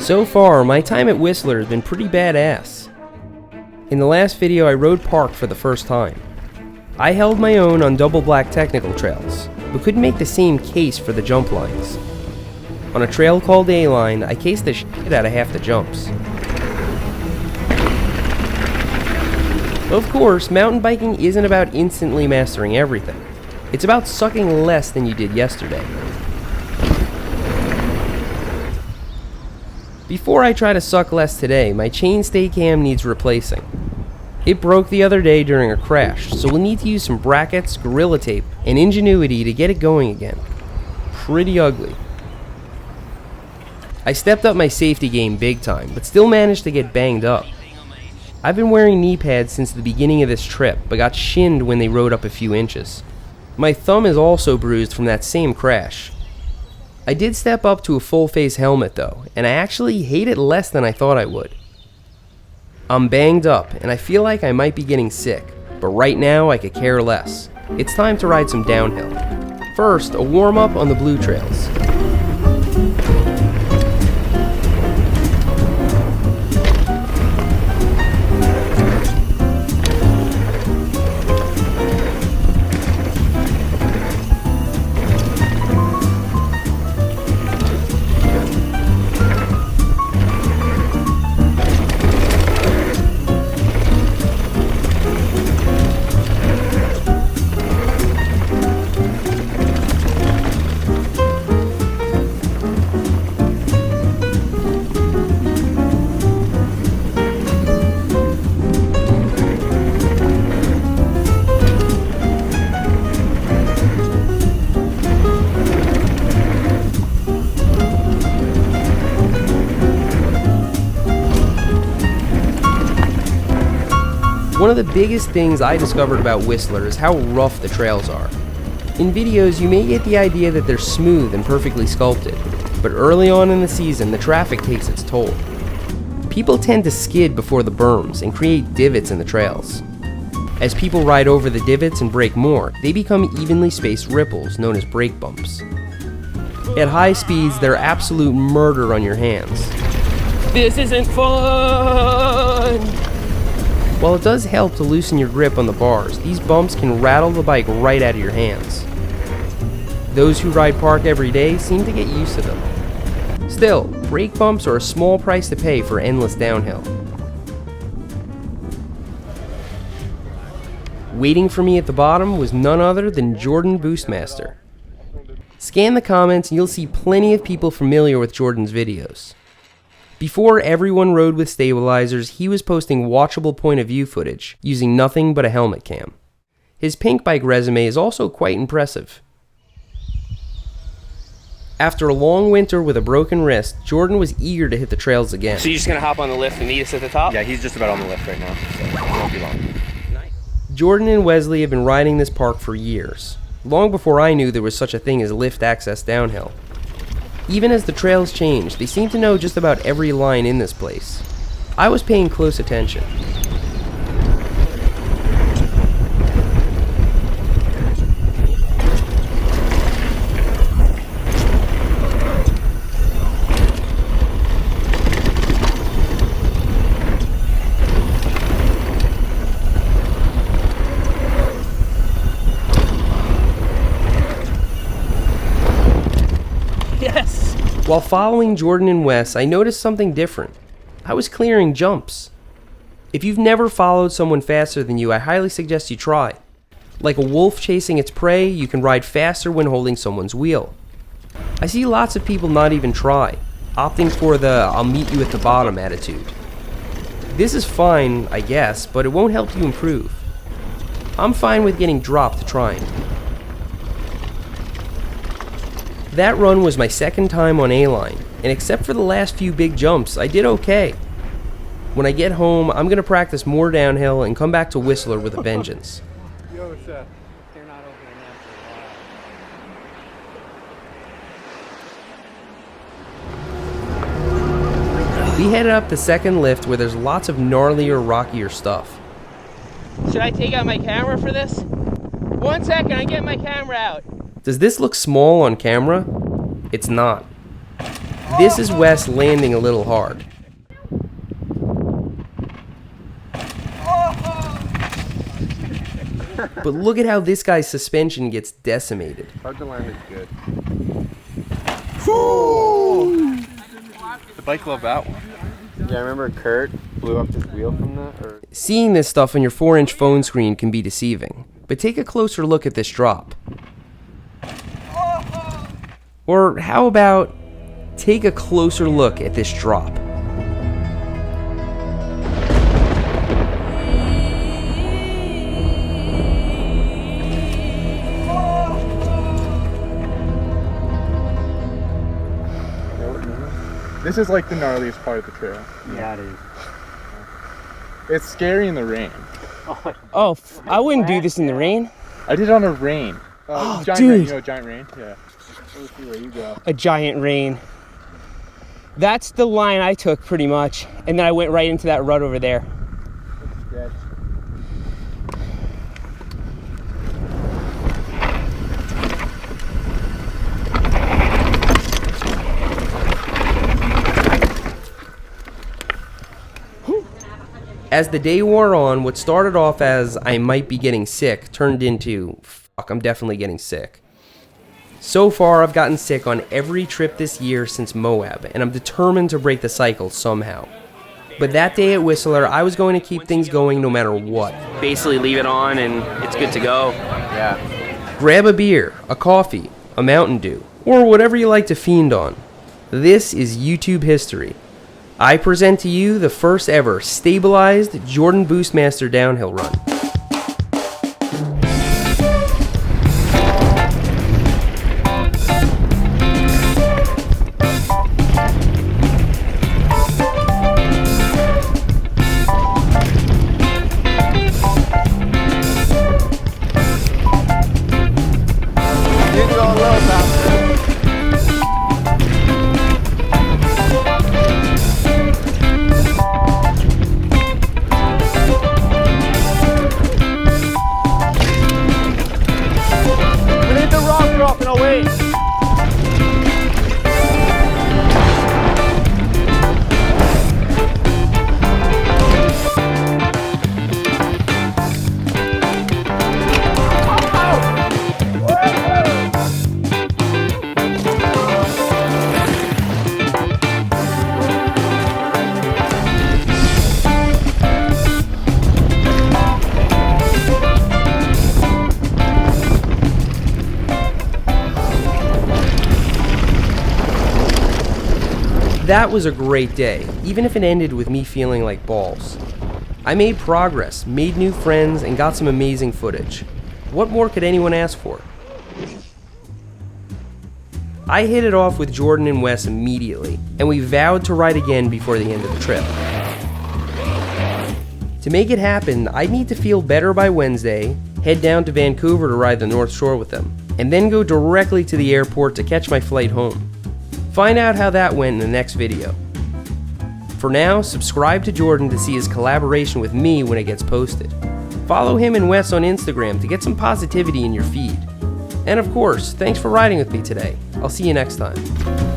So far, my time at Whistler has been pretty badass. In the last video, I rode park for the first time. I held my own on double black technical trails, but couldn't make the same case for the jump lines. On a trail called A-Line, I cased the shit out of half the jumps. Of course, mountain biking isn't about instantly mastering everything. It's about sucking less than you did yesterday. Before I try to suck less today, my chainstay cam needs replacing. It broke the other day during a crash, so we'll need to use some brackets, Gorilla Tape, and ingenuity to get it going again. Pretty ugly. I stepped up my safety game big time, but still managed to get banged up. I've been wearing knee pads since the beginning of this trip, but got shinned when they rode up a few inches. My thumb is also bruised from that same crash. I did step up to a full-face helmet though, and I actually hate it less than I thought I would. I'm banged up, and I feel like I might be getting sick, but right now I could care less. It's time to ride some downhill. First, a warm-up on the blue trails. One of the biggest things I discovered about Whistler is how rough the trails are. In videos, you may get the idea that they're smooth and perfectly sculpted, but early on in the season, the traffic takes its toll. People tend to skid before the berms and create divots in the trails. As people ride over the divots and brake more, they become evenly spaced ripples known as brake bumps. At high speeds, they're absolute murder on your hands. This isn't fun! While it does help to loosen your grip on the bars, these bumps can rattle the bike right out of your hands. Those who ride park every day seem to get used to them. Still, brake bumps are a small price to pay for endless downhill. Waiting for me at the bottom was none other than Jordan Boostmaster. Scan the comments and you'll see plenty of people familiar with Jordan's videos. Before everyone rode with stabilizers, he was posting watchable point of view footage, using nothing but a helmet cam. His pink bike resume is also quite impressive. After a long winter with a broken wrist, Jordan was eager to hit the trails again. So you're just going to hop on the lift and meet us at the top? Yeah, he's just about on the lift right now, so it won't be long. Nice. Jordan and Wesley have been riding this park for years, long before I knew there was such a thing as lift access downhill. Even as the trails changed, they seemed to know just about every line in this place. I was paying close attention. Yes! While following Jordan and Wes, I noticed something different. I was clearing jumps. If you've never followed someone faster than you, I highly suggest you try. Like a wolf chasing its prey, you can ride faster when holding someone's wheel. I see lots of people not even try, opting for the "I'll meet you at the bottom" attitude. This is fine, I guess, but it won't help you improve. I'm fine with getting dropped trying. That run was my second time on A-Line, and except for the last few big jumps, I did okay. When I get home, I'm going to practice more downhill and come back to Whistler with a vengeance. Yo, what's up? They're not opening up for a while. We headed up the second lift where there's lots of gnarlier, rockier stuff. Should I take out my camera for this? 1 second, I get my camera out. Does this look small on camera? It's not. This is Wes landing a little hard. But look at how this guy's suspension gets decimated. Hard to land is good. Woo! The bike loved that one. Yeah, I remember Kurt blew up his wheel from that. Or... Seeing this stuff on your 4-inch phone screen can be deceiving, but take a closer look at this drop. Or how about take a closer look at this drop? This is like the gnarliest part of the trail. Yeah, it is. It's scary in the rain. Oh, I wouldn't do this in the rain. I did it on a rain. Oh, giant dude. rain, you know, giant rain? Yeah. Let's see where you go. A giant rain. That's the line I took pretty much. And then I went right into that rut over there. That's sketch. As the day wore on, what started off as I might be getting sick turned into, fuck, I'm definitely getting sick. So far, I've gotten sick on every trip this year since Moab, and I'm determined to break the cycle somehow. But that day at Whistler, I was going to keep things going no matter what. Basically leave it on and it's good to go. Yeah. Grab a beer, a coffee, a Mountain Dew, or whatever you like to fiend on. This is YouTube history. I present to you the first ever stabilized Jordan Boostmaster downhill run. That was a great day, even if it ended with me feeling like balls. I made progress, made new friends, and got some amazing footage. What more could anyone ask for? I hit it off with Jordan and Wes immediately, and we vowed to ride again before the end of the trip. To make it happen, I'd need to feel better by Wednesday, head down to Vancouver to ride the North Shore with them, and then go directly to the airport to catch my flight home. Find out how that went in the next video. For now, subscribe to Jordan to see his collaboration with me when it gets posted. Follow him and Wes on Instagram to get some positivity in your feed. And of course, thanks for riding with me today. I'll see you next time.